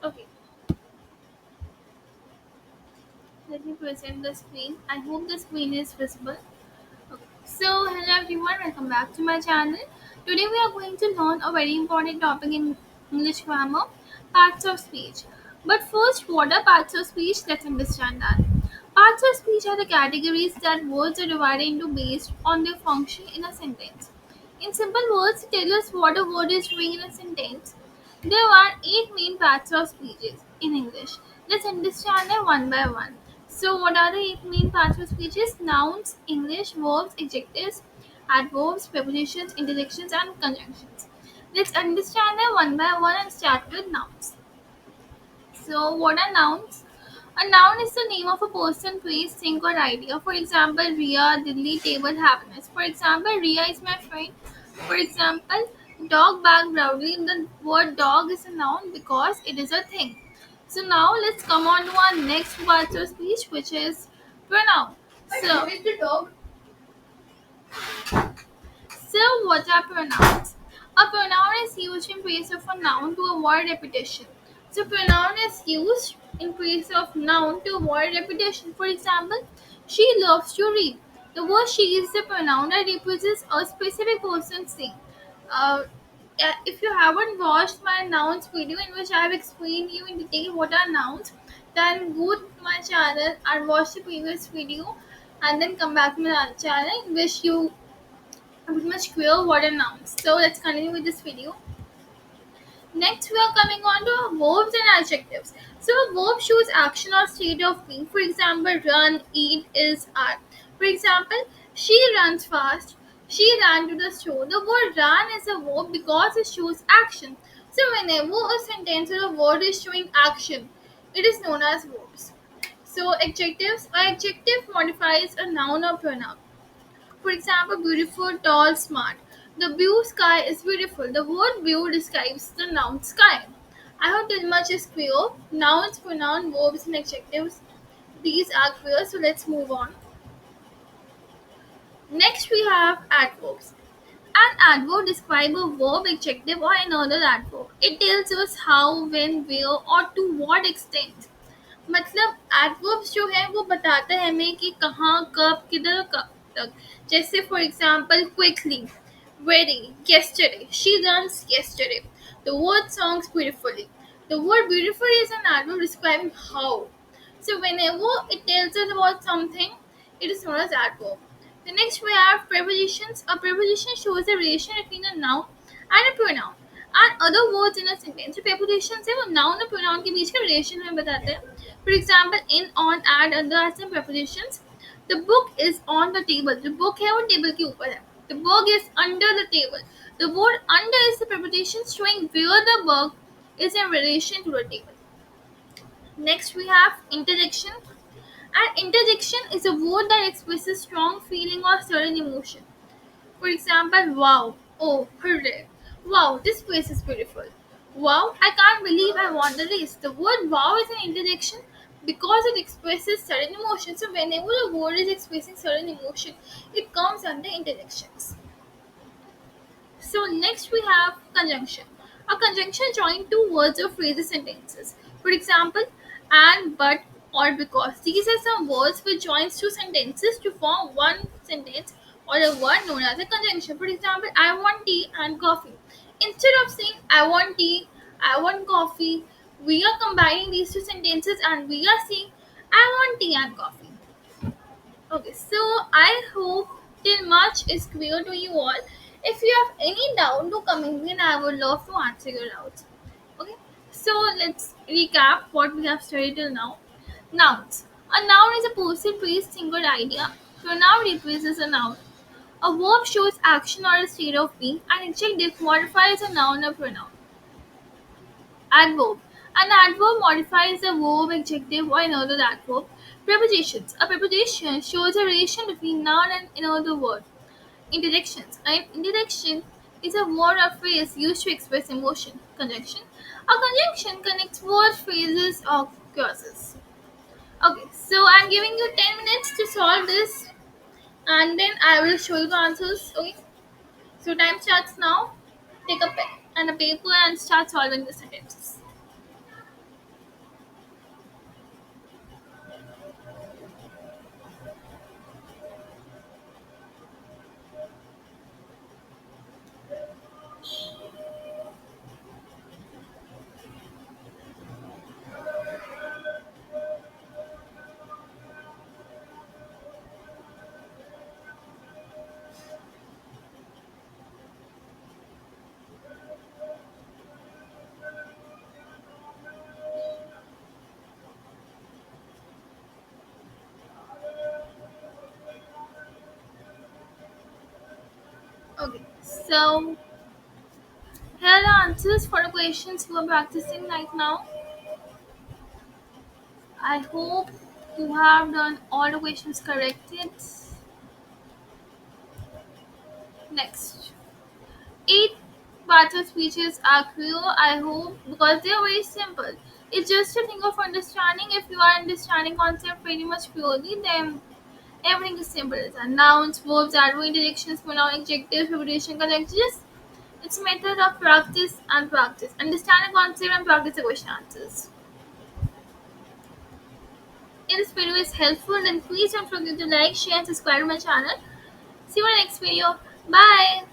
Okay, let me present the screen. I hope the screen is visible. Okay. So, hello everyone, welcome back to my channel. Today we are going to learn a very important topic in English grammar, parts of speech. But first, what are parts of speech? Let's understand that. Parts of speech are the categories that words are divided into based on their function in a sentence. In simple words, to tell us what a word is doing in a sentence. There are eight main parts of speeches in English. Let's understand them one by one. So, what are the eight main parts of speeches? Nouns, English, verbs, adjectives, adverbs, prepositions, interjections, and conjunctions. Let's understand them one by one and start with nouns. So, what are nouns? A noun is the name of a person, place, thing, or idea. For example, Ria, Delhi, table, happiness. For example, Ria is my friend. For example, dog barked loudly. The word dog is a noun because it is a thing. So now let's come on to our next part of speech, which is pronoun. So, So, what are pronouns? A pronoun is used in place of a noun to avoid repetition. So, pronoun is used in place of noun to avoid repetition. For example, she loves to read. The word she is a pronoun that represents a specific person's thing. Uh, if you haven't watched my nouns video in which I have explained you in detail what are nouns, then go to my channel and watch the previous video and then come back to my channel in which you pretty much clear what are nouns. So let's continue with this video. Next, we are coming on to verbs and adjectives. So a verb shows action or state of being. For example, run, eat, is, are. For example, she runs fast. She ran to the store. The word run is a verb because it shows action. So whenever a sentence or a word is showing action, it is known as verbs. So adjectives. An adjective modifies a noun or pronoun. For example, beautiful, tall, smart. The blue sky is beautiful. The word blue describes the noun sky. I hope this much is clear. Nouns, pronoun, verbs, and adjectives. These are clear, so let's move on. Next, we have adverbs. An adverb describes a verb, adjective, or another adverb. It tells us how, when, where, or to what extent. मतलब adverbs जो है वो बताता है हमें कि कहाँ कब किधर कब तक. जैसे for example quickly, very, yesterday, she runs yesterday. The word songs beautifully. The word beautiful is an adverb describing how. So whenever it tells us about something, it is known as adverb. The next we have prepositions. A preposition shows a relation between a noun and a pronoun and other words in a sentence. So prepositions है वो noun और pronoun के बीच का relation हमें बताते हैं. For example, in, on, and, under are some prepositions. The book is on the table. The book है वो table के ऊपर है. The book is under the table. The word under is the preposition showing where the book is in relation to the table. Next we have interjection. An interjection is a word that expresses strong feeling or certain emotion. For example, wow, oh, hooray. Wow, this place is beautiful. Wow, I can't believe I won the race. The word wow is an interjection because it expresses certain emotion. So whenever a word is expressing certain emotion, it comes under interjections. So next we have conjunction. A conjunction joins two words or phrases sentences. For example, and, but, or because. These are some words which joins two sentences to form one sentence or a word known as a conjunction. For example, I want tea and coffee. Instead of saying I want tea, I want coffee, we are combining these two sentences and we are saying I want tea and coffee. Okay, so I hope till much is clear to you all. If you have any doubt to comment in, I would love to answer your doubts. Okay, so let's recap what we have studied till now. Nouns. A noun is a person, place, thing, or idea. Pronoun replaces a noun. A verb shows action or a state of being. An adjective modifies a noun or pronoun. Adverb. An adverb modifies a verb, adjective, or another adverb. Prepositions. A preposition shows a relation between noun and another word. Interjections. An interjection is a word or phrase used to express emotion. Conjunction. A conjunction connects words, phrases, or clauses. Okay, so I'm giving you 10 minutes to solve this and then I will show you the answers. Okay, so time starts now. Take a pen and a paper and start solving the sentences. So here are the answers for the questions you are practicing right now. I hope you have done all the questions corrected. Next. 8 parts of speeches are clear, I hope, because they are very simple. It's just a thing of understanding. If you are understanding concept very much purely, then everything is simple. It's nouns, verbs, adverb, interjections, pronoun, adjectives, preposition, conjunctions. It's a method of practice and practice. Understand a concept and practice the question answers. If this video is helpful, then please don't forget to like, share, and subscribe to my channel. See you in the next video. Bye.